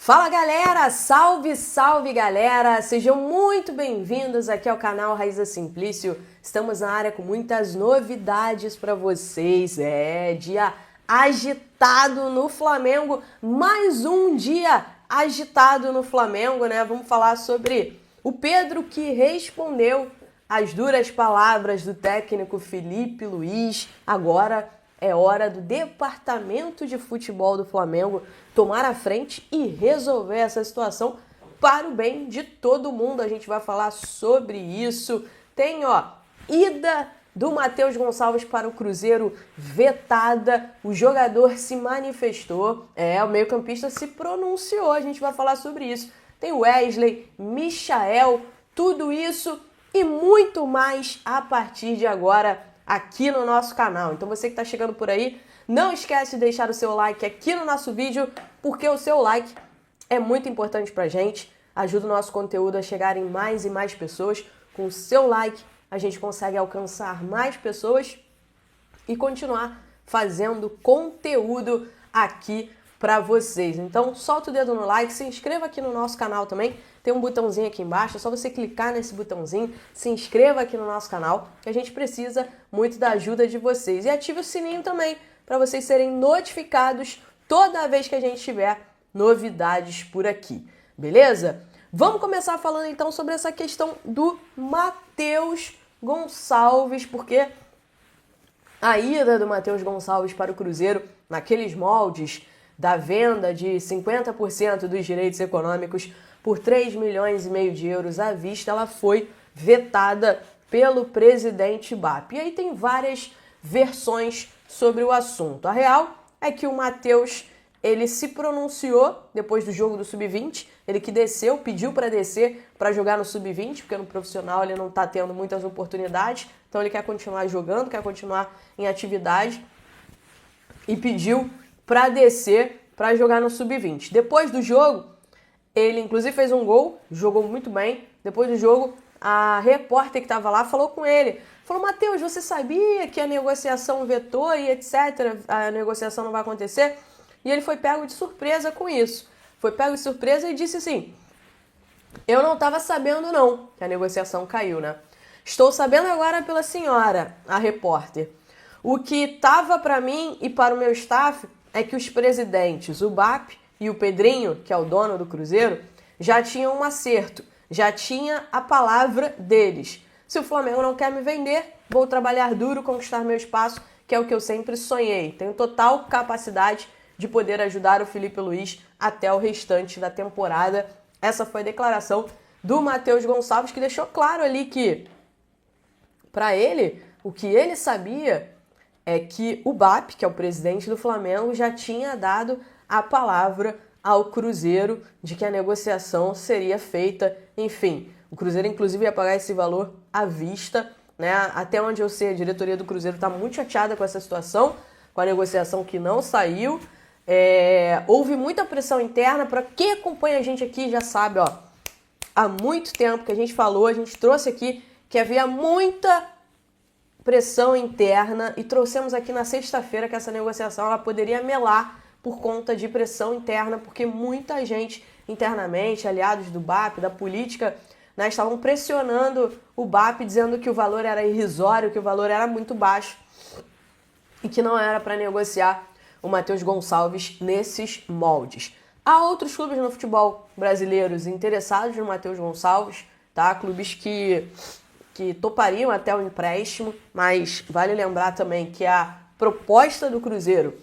Fala galera, salve, salve galera, sejam muito bem-vindos aqui ao canal Raiza Simplício. Estamos na área com muitas novidades para vocês, dia agitado no Flamengo, mais um dia agitado no Flamengo, né? Vamos falar sobre o Pedro que respondeu às duras palavras do técnico Felipe Luiz. Agora é hora do departamento de futebol do Flamengo tomar a frente e resolver essa situação para o bem de todo mundo. A gente vai falar sobre isso. Tem, ida do Matheus Gonçalves para o Cruzeiro vetada. O jogador se manifestou. O meio-campista se pronunciou. A gente vai falar sobre isso. Tem Wesley, Michael, tudo isso e muito mais a partir de agora aqui no nosso canal. Então você que está chegando por aí, não esquece de deixar o seu like aqui no nosso vídeo, porque o seu like é muito importante pra gente, ajuda o nosso conteúdo a chegar em mais e mais pessoas. Com o seu like, a gente consegue alcançar mais pessoas e continuar fazendo conteúdo aqui para vocês. Então, solta o dedo no like, se inscreva aqui no nosso canal também. Tem um botãozinho aqui embaixo, é só você clicar nesse botãozinho, se inscreva aqui no nosso canal, que a gente precisa muito da ajuda de vocês. E ative o sininho também, para vocês serem notificados toda vez que a gente tiver novidades por aqui, beleza? Vamos começar falando então sobre essa questão do Matheus Gonçalves, porque a ida do Matheus Gonçalves para o Cruzeiro, naqueles moldes da venda de 50% dos direitos econômicos por 3,5 milhões de euros à vista, ela foi vetada pelo presidente BAP. E aí tem várias versões sobre o assunto. A real é que o Matheus, ele se pronunciou depois do jogo do Sub-20, ele que desceu, pediu para descer para jogar no Sub-20, porque no profissional ele não está tendo muitas oportunidades, então ele quer continuar jogando, quer continuar em atividade e pediu para descer para jogar no Sub-20. Depois do jogo, ele inclusive fez um gol, jogou muito bem. Depois do jogo, a repórter que estava lá falou com ele, falou: Matheus, você sabia que a negociação vetou e etc, a negociação não vai acontecer? E ele foi pego de surpresa com isso. Foi pego de surpresa e disse assim: eu não estava sabendo não que a negociação caiu, né? Estou sabendo agora pela senhora, a repórter. O que estava para mim e para o meu staff é que os presidentes, o BAP e o Pedrinho, que é o dono do Cruzeiro, já tinham um acerto, já tinha a palavra deles. Se o Flamengo não quer me vender, vou trabalhar duro, conquistar meu espaço, que é o que eu sempre sonhei. Tenho total capacidade de poder ajudar o Felipe Luiz até o restante da temporada. Essa foi a declaração do Matheus Gonçalves, que deixou claro ali que, para ele, o que ele sabia é que o BAP, que é o presidente do Flamengo, já tinha dado a palavra ao Cruzeiro de que a negociação seria feita. Enfim, o Cruzeiro inclusive ia pagar esse valor à vista, né? Até onde eu sei, a diretoria do Cruzeiro está muito chateada com essa situação, com a negociação que não saiu. Houve muita pressão interna. Para quem acompanha a gente aqui já sabe, há muito tempo que a gente falou, a gente trouxe aqui que havia muita pressão interna e trouxemos aqui na sexta-feira que essa negociação ela poderia melar por conta de pressão interna, porque muita gente internamente, aliados do BAP, da política, né, estavam pressionando o BAP, dizendo que o valor era irrisório, que o valor era muito baixo e que não era para negociar o Matheus Gonçalves nesses moldes. Há outros clubes no futebol brasileiros interessados no Matheus Gonçalves, tá? Clubes que topariam até o empréstimo, mas vale lembrar também que a proposta do Cruzeiro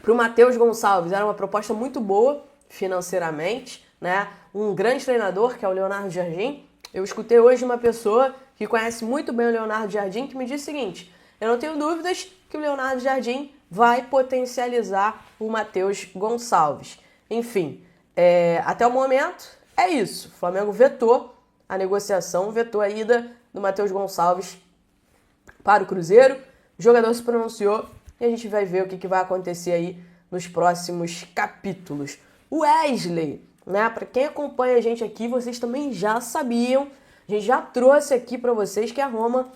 para o Matheus Gonçalves era uma proposta muito boa financeiramente, né? Um grande treinador, que é o Leonardo Jardim. Eu escutei hoje uma pessoa que conhece muito bem o Leonardo Jardim, que me disse o seguinte: eu não tenho dúvidas que o Leonardo Jardim vai potencializar o Matheus Gonçalves. Enfim, até o momento é isso. O Flamengo vetou a negociação, vetou a ida do Matheus Gonçalves para o Cruzeiro. O jogador se pronunciou e a gente vai ver o que vai acontecer aí nos próximos capítulos. O Wesley, né? Para quem acompanha a gente aqui, vocês também já sabiam, a gente já trouxe aqui para vocês que a Roma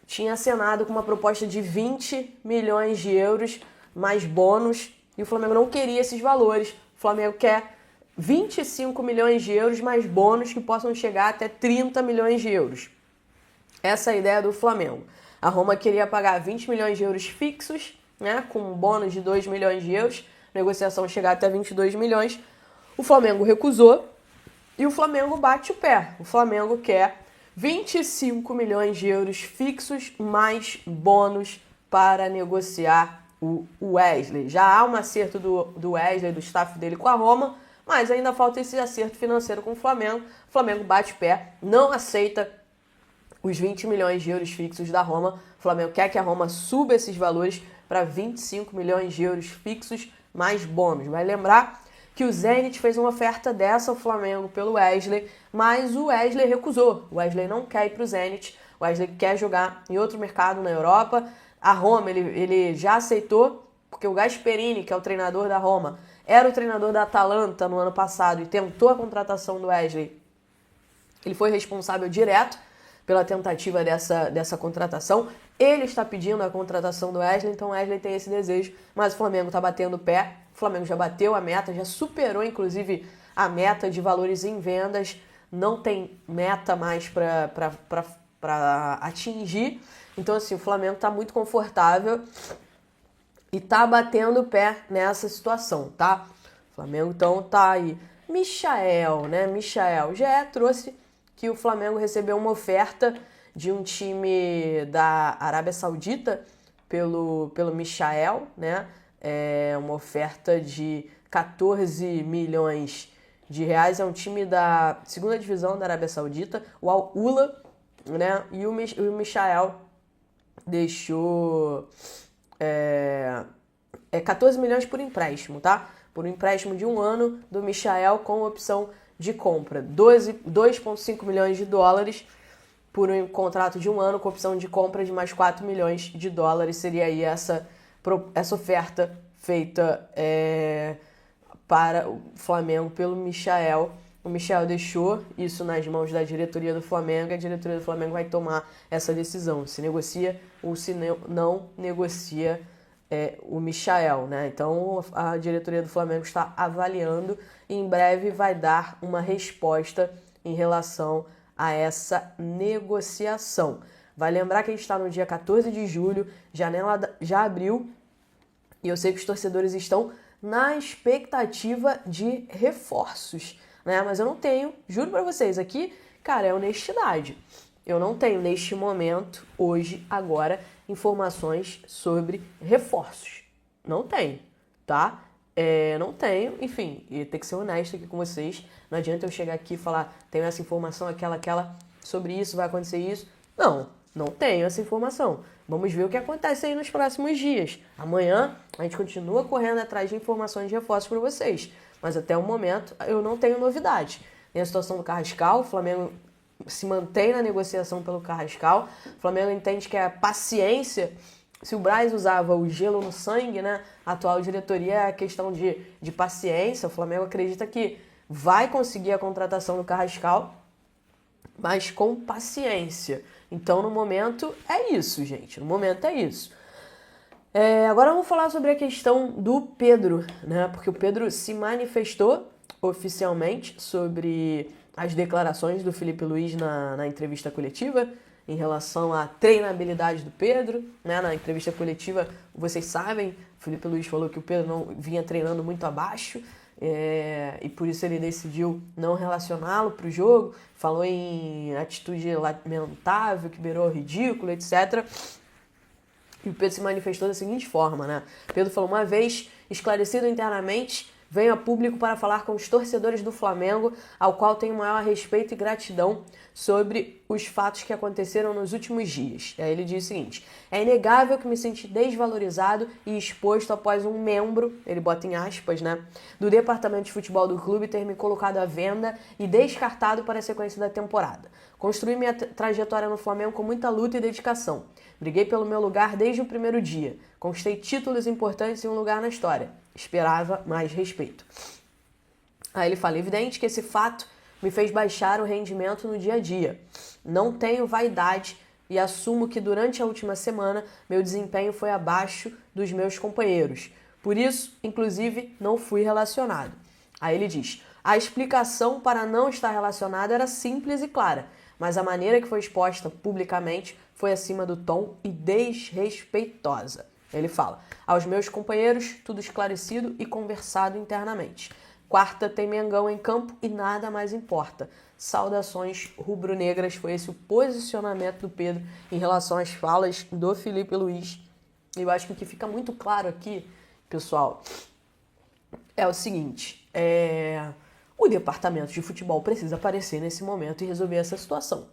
tinha acenado com uma proposta de 20 milhões de euros mais bônus e o Flamengo não queria esses valores. O Flamengo quer 25 milhões de euros mais bônus que possam chegar até 30 milhões de euros. Essa é a ideia do Flamengo. A Roma queria pagar 20 milhões de euros fixos, né, com um bônus de 2 milhões de euros, negociação chegar até 22 milhões. O Flamengo recusou e o Flamengo bate o pé. O Flamengo quer 25 milhões de euros fixos mais bônus para negociar o Wesley. Já há um acerto do Wesley, do staff dele com a Roma, mas ainda falta esse acerto financeiro com o Flamengo. O Flamengo bate o pé, não aceita os 20 milhões de euros fixos da Roma. O Flamengo quer que a Roma suba esses valores para 25 milhões de euros fixos mais bônus. Vai lembrar que o Zenit fez uma oferta dessa ao Flamengo pelo Wesley, mas o Wesley recusou. O Wesley não quer ir para o Zenit, o Wesley quer jogar em outro mercado na Europa. A Roma ele já aceitou, porque o Gasperini, que é o treinador da Roma, era o treinador da Atalanta no ano passado e tentou a contratação do Wesley. Ele foi responsável direto pela tentativa dessa contratação. Ele está pedindo a contratação do Wesley, então o Wesley tem esse desejo, mas o Flamengo está batendo o pé. O Flamengo já bateu a meta, já superou inclusive a meta de valores em vendas, não tem meta mais para atingir. Então assim, o Flamengo está muito confortável e está batendo o pé nessa situação, tá? O Flamengo então tá aí. Michael já trouxe que o Flamengo recebeu uma oferta de um time da Arábia Saudita pelo Michael, né? É uma oferta de 14 milhões de reais. É um time da segunda divisão da Arábia Saudita, o Al-Ula, né? E o Michael deixou 14 milhões por empréstimo, tá? Por um empréstimo de 1 ano do Michael com opção de compra. 2,5 milhões de dólares por um contrato de 1 ano com opção de compra de mais 4 milhões de dólares. Seria aí essa oferta feita para o Flamengo pelo Michael. O Michael deixou isso nas mãos da diretoria do Flamengo e a diretoria do Flamengo vai tomar essa decisão, se negocia ou se não negocia o Michael, né? Então a diretoria do Flamengo está avaliando e em breve vai dar uma resposta em relação a essa negociação. Vai lembrar que a gente está no dia 14 de julho, janela já abriu e eu sei que os torcedores estão na expectativa de reforços, né? Mas eu não tenho, juro pra vocês, aqui, cara, é honestidade. Eu não tenho neste momento, hoje, agora, informações sobre reforços. Não tenho, tá? Não tenho, enfim, e tem que ser honesto aqui com vocês. Não adianta eu chegar aqui e falar, tenho essa informação, aquela, sobre isso, vai acontecer isso. Não tenho essa informação. Vamos ver o que acontece aí nos próximos dias. Amanhã a gente continua correndo atrás de informações de reforços para vocês. Mas até o momento eu não tenho novidade. Tem a situação do Carrascal, o Flamengo se mantém na negociação pelo Carrascal. O Flamengo entende que é paciência. Se o Braz usava o gelo no sangue, né? A atual diretoria é questão de paciência. O Flamengo acredita que vai conseguir a contratação do Carrascal, mas com paciência. Então, no momento, é isso, gente. No momento, é isso. Agora vamos falar sobre a questão do Pedro, né? Porque o Pedro se manifestou oficialmente sobre as declarações do Felipe Luiz na entrevista coletiva em relação à treinabilidade do Pedro, né? Na entrevista coletiva, vocês sabem, o Felipe Luiz falou que o Pedro não vinha treinando muito abaixo, e por isso ele decidiu não relacioná-lo para o jogo, falou em atitude lamentável, que beirou ridículo, etc. E o Pedro se manifestou da seguinte forma, né? Pedro falou: uma vez esclarecido internamente, venho a público para falar com os torcedores do Flamengo, ao qual tenho maior respeito e gratidão sobre os fatos que aconteceram nos últimos dias. Aí ele diz o seguinte: é inegável que me senti desvalorizado e exposto após um membro, ele bota em aspas, né, do departamento de futebol do clube ter me colocado à venda e descartado para a sequência da temporada. Construí minha trajetória no Flamengo com muita luta e dedicação. Briguei pelo meu lugar desde o primeiro dia. Conquistei títulos importantes e um lugar na história. Esperava mais respeito. Aí ele fala: evidente que esse fato me fez baixar o rendimento no dia a dia. Não tenho vaidade e assumo que durante a última semana meu desempenho foi abaixo dos meus companheiros. Por isso, inclusive, não fui relacionado. Aí ele diz: a explicação para não estar relacionado era simples e clara, mas a maneira que foi exposta publicamente foi acima do tom e desrespeitosa. Ele fala: aos meus companheiros, tudo esclarecido e conversado internamente. Quarta tem Mengão em campo e nada mais importa. Saudações rubro-negras. Foi esse o posicionamento do Pedro em relação às falas do Felipe Luiz. E eu acho que o que fica muito claro aqui, pessoal, é o seguinte: o departamento de futebol precisa aparecer nesse momento e resolver essa situação.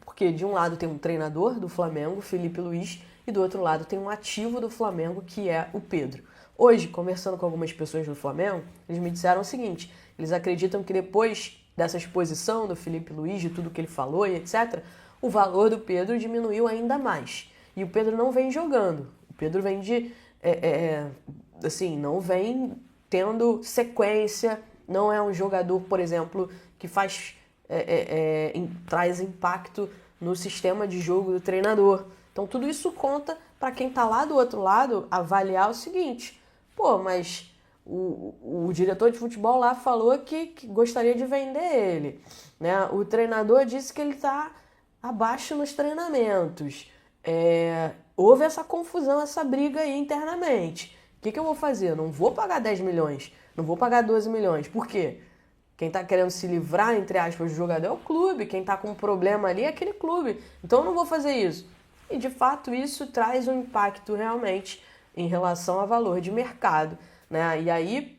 Porque de um lado tem um treinador do Flamengo, Felipe Luiz, e do outro lado tem um ativo do Flamengo, que é o Pedro. Hoje, conversando com algumas pessoas do Flamengo, eles me disseram o seguinte: eles acreditam que depois dessa exposição do Felipe Luiz, de tudo que ele falou e etc., o valor do Pedro diminuiu ainda mais. E o Pedro não vem jogando. O Pedro vem não vem tendo sequência, não é um jogador, por exemplo, que traz impacto no sistema de jogo do treinador. Então tudo isso conta para quem está lá do outro lado avaliar o seguinte: pô, mas o diretor de futebol lá falou que gostaria de vender ele, né? O treinador disse que ele está abaixo nos treinamentos. Houve essa confusão, essa briga aí internamente. O que eu vou fazer? Eu não vou pagar 10 milhões, não vou pagar 12 milhões. Por quê? Quem está querendo se livrar, entre aspas, do jogador é o clube. Quem está com um problema ali é aquele clube. Então eu não vou fazer isso. E de fato isso traz um impacto realmente em relação ao valor de mercado, né? E aí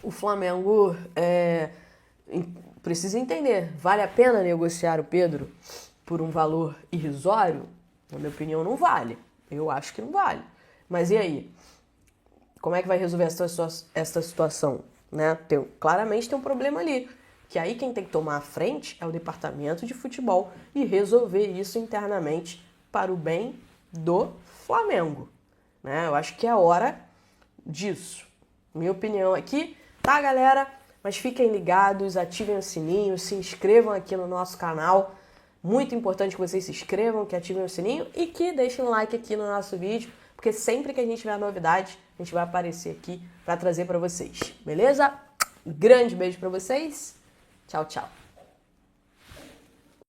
o Flamengo precisa entender: vale a pena negociar o Pedro por um valor irrisório? Na minha opinião, não vale. Eu acho que não vale. Mas e aí? Como é que vai resolver essa situação? Né? Claramente tem um problema ali. Que aí quem tem que tomar a frente é o departamento de futebol e resolver isso internamente para o bem do Flamengo. Né? Eu acho que é hora disso. Minha opinião aqui, tá, galera? Mas fiquem ligados, ativem o sininho, se inscrevam aqui no nosso canal. Muito importante que vocês se inscrevam, que ativem o sininho e que deixem um like aqui no nosso vídeo, porque sempre que a gente tiver novidade, a gente vai aparecer aqui para trazer para vocês. Beleza? Um grande beijo para vocês. Tchau, tchau.